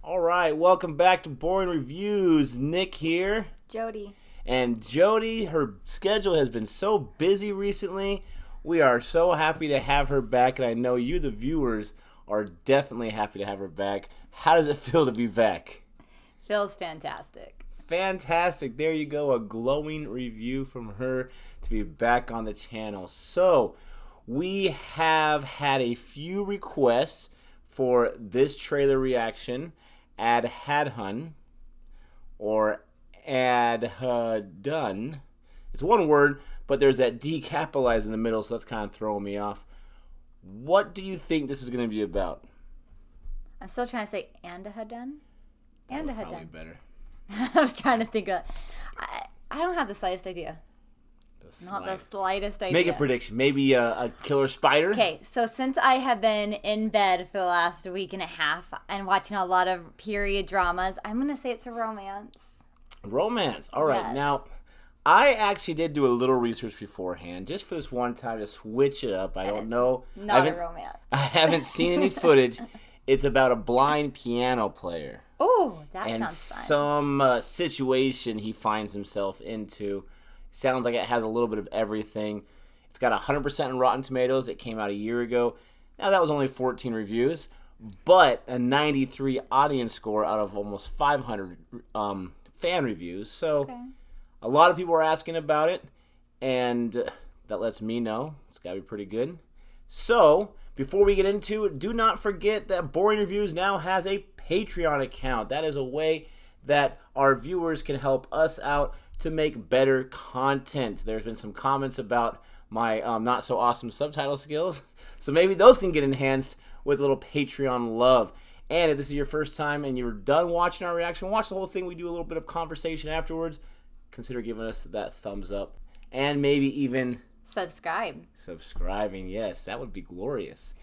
All right, welcome back to Boring Reviews. Nick here. Jody. And Jody, her schedule has been so busy recently. We are so happy to have her back, and I know you, the viewers, are definitely happy to have her back. How does it feel to be back? Feels fantastic. Fantastic. There you go, a glowing review from her to be back on the channel. So, we have had a few requests for this trailer reaction. Andhadhun, or Andhadhun. It's one word, but there's that D capitalized in the middle, so that's kind of throwing me off. What do you think this is going to be about? I'm still trying to say Andhadhun. Andhadhun. Probably better. I was trying to think of. I don't have the slightest idea. Not the slightest idea. Make a prediction. Maybe a killer spider? Okay, so since I have been in bed for the last week and a half and watching a lot of period dramas, I'm going to say it's a romance. Romance. All right. Yes. Now, I actually did do a little research beforehand, just for this one time to switch it up. I don't know. Not a romance. I haven't seen any footage. It's about a blind piano player. Oh, that and sounds fun. And some situation he finds himself into. Sounds like it has a little bit of everything. It's got 100% on Rotten Tomatoes. It came out a year ago. Now, that was only 14 reviews, but a 93 audience score out of almost 500 fan reviews. So, A lot of people are asking about it, and that lets me know it's got to be pretty good. So, before we get into it, do not forget that Boring Reviews now has a Patreon account. That is a way that our viewers can help us out to make better content. There's been some comments about my not so awesome subtitle skills, so maybe those can get enhanced with a little Patreon love. And if this is your first time and you're done watching our reaction, watch the whole thing. We do a little bit of conversation afterwards. Consider giving us that thumbs up and maybe even subscribing. Yes, that would be glorious.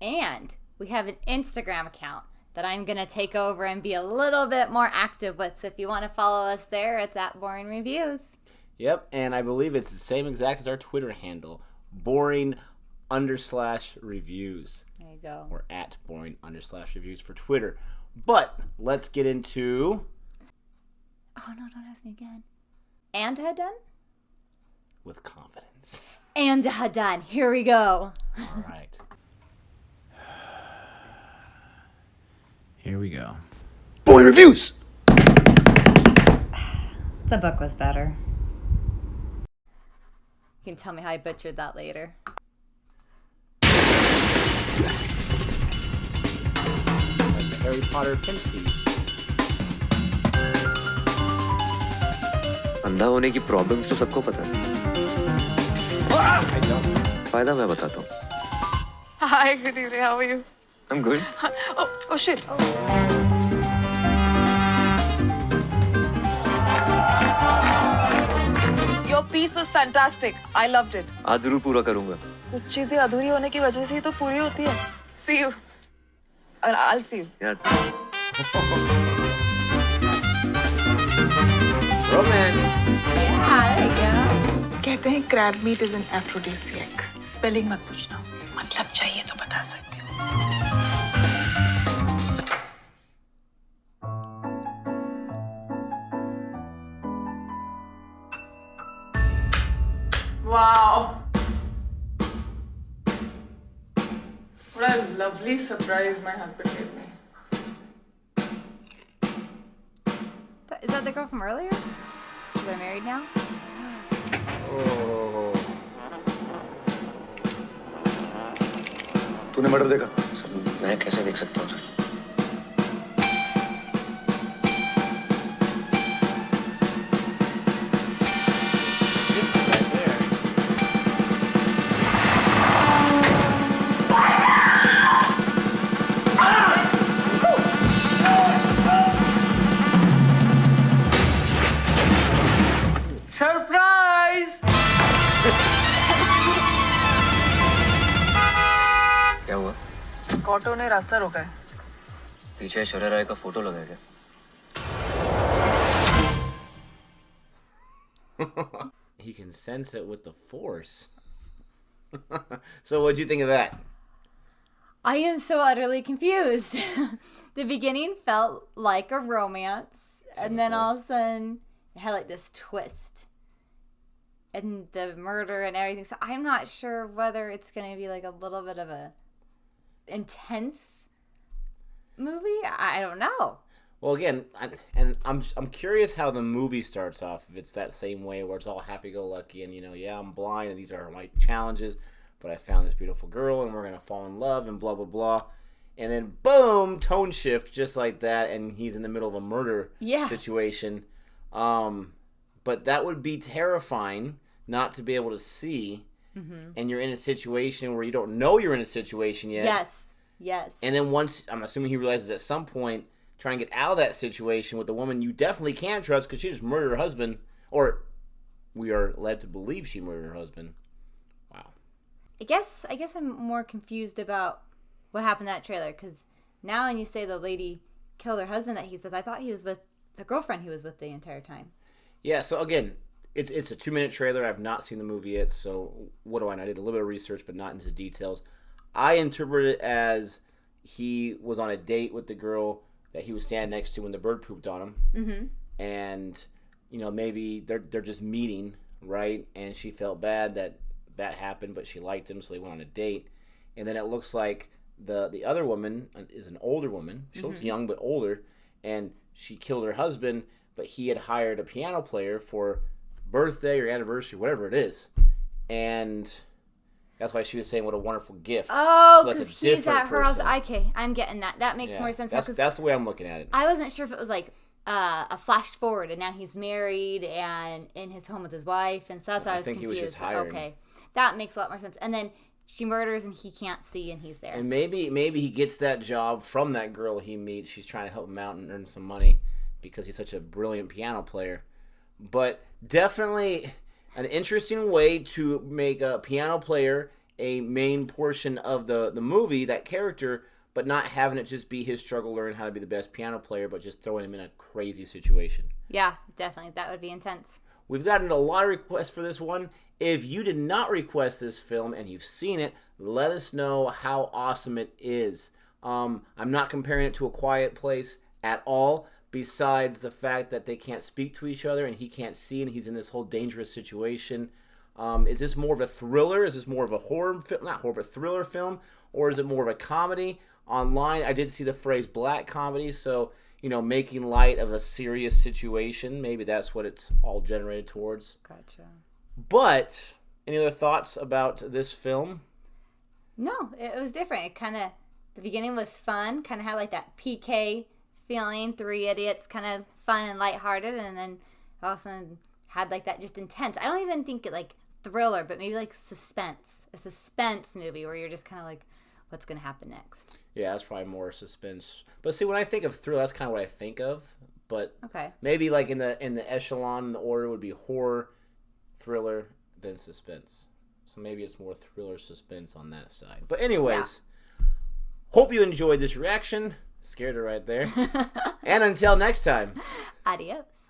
And we have an Instagram account that I'm going to take over and be a little bit more active with. So if you want to follow us there, it's at Boring Reviews. Yep, and I believe it's the same exact as our Twitter handle, boring_reviews. There you go. Or at boring_reviews for Twitter. But let's get into... Oh, no, don't ask me again. Andhadhun? With confidence. Andhadhun. Here we go. All right. Here we go. Boring Reviews! The book was better. You can tell me how I butchered that later. Like the Harry Potter pencil. अंधा होने की problems तो सबको पता है। फायदा मैं बताता हूँ। Hi, good evening. How are you? I'm good. Oh shit. Your piece was fantastic. I loved it. आज जरूर पूरा करूँगा। कुछ चीजें अधूरी होने की वजह से ही तो पूरी होती है. See you. I'll see you. यार। Romance. Yeah, there you go. कहते हैं crab meat is an aphrodisiac. Spelling मत पूछना. मतलब चाहिए तो बता सकते हो. Wow. What a lovely surprise my husband gave me. Is that the girl from earlier? They're married now? Oh. तूने मर्डर देखा? मैं कैसे देख सकता हूँ? Surprise! क्या हुआ? ऑटो ने रास्ता रोका है. पीछे ऐश्वर्या राय का फोटो लगा है क्या? He can sense it with the force. So what'd you think of that? I am so utterly confused. The beginning felt like a romance, and then all of a sudden it had like this twist. And the murder and everything. So I'm not sure whether it's going to be like a little bit of a intense movie. I don't know. Well, again, I'm curious how the movie starts off. If it's that same way where it's all happy-go-lucky and, yeah, I'm blind and these are my challenges, but I found this beautiful girl and we're going to fall in love and blah, blah, blah. And then, boom, tone shift just like that, and he's in the middle of a murder situation. But that would be terrifying not to be able to see, and you're in a situation where you don't know you're in a situation yet. Yes. And then once, I'm assuming he realizes at some point, trying to get out of that situation with a woman you definitely can't trust because she just murdered her husband, or we are led to believe she murdered her husband. Wow. I guess I'm more confused about what happened in that trailer, because now when you say the lady killed her husband that he's with, I thought he was with the girlfriend he was with the entire time. Yeah, so again, it's a 2-minute trailer. I've not seen the movie yet, so what do I know? I did a little bit of research, but not into details. I interpret it as he was on a date with the girl that he was standing next to when the bird pooped on him. Mm-hmm. And, maybe they're just meeting, right? And she felt bad that happened, but she liked him, so they went on a date. And then it looks like the other woman is an older woman. She looks young but older, and she killed her husband, but he had hired a piano player for birthday or anniversary, whatever it is. And that's why she was saying what a wonderful gift. Oh, so because he's at her house. person. Okay, I'm getting that. That makes more sense. That's the way I'm looking at it. I wasn't sure if it was like a flash forward, and now he's married and in his home with his wife, and so that's why I was think confused. he was just hiring. Okay, that makes a lot more sense. And then she murders, and he can't see, and he's there. And maybe he gets that job from that girl he meets. She's trying to help him out and earn some money because he's such a brilliant piano player. But definitely an interesting way to make a piano player a main portion of the movie, that character, but not having it just be his struggle learning how to be the best piano player, but just throwing him in a crazy situation. Yeah, definitely. That would be intense. We've gotten a lot of requests for this one. If you did not request this film and you've seen it, let us know how awesome it is. I'm not comparing it to A Quiet Place at all, besides the fact that they can't speak to each other and he can't see and he's in this whole dangerous situation. Is this more of a thriller? Is this more of a horror film? Not horror, but thriller film? Or is it more of a comedy? Online, I did see the phrase black comedy, so, making light of a serious situation. Maybe that's what it's all generated towards. Gotcha. But, any other thoughts about this film? No, it was different. The beginning was fun, kind of had like that PK feeling, Three Idiots, kind of fun and lighthearted, and then also had like that just intense. I don't even think it like thriller, but maybe like suspense. A suspense movie where you're just kind of like, what's going to happen next? Yeah, that's probably more suspense. But see, when I think of thriller, that's kind of what I think of. But okay, maybe like in the echelon, the order would be horror, thriller, then suspense. So maybe it's more thriller suspense on that side. But anyways, hope you enjoyed this reaction. Scared her right there. And until next time. Adios.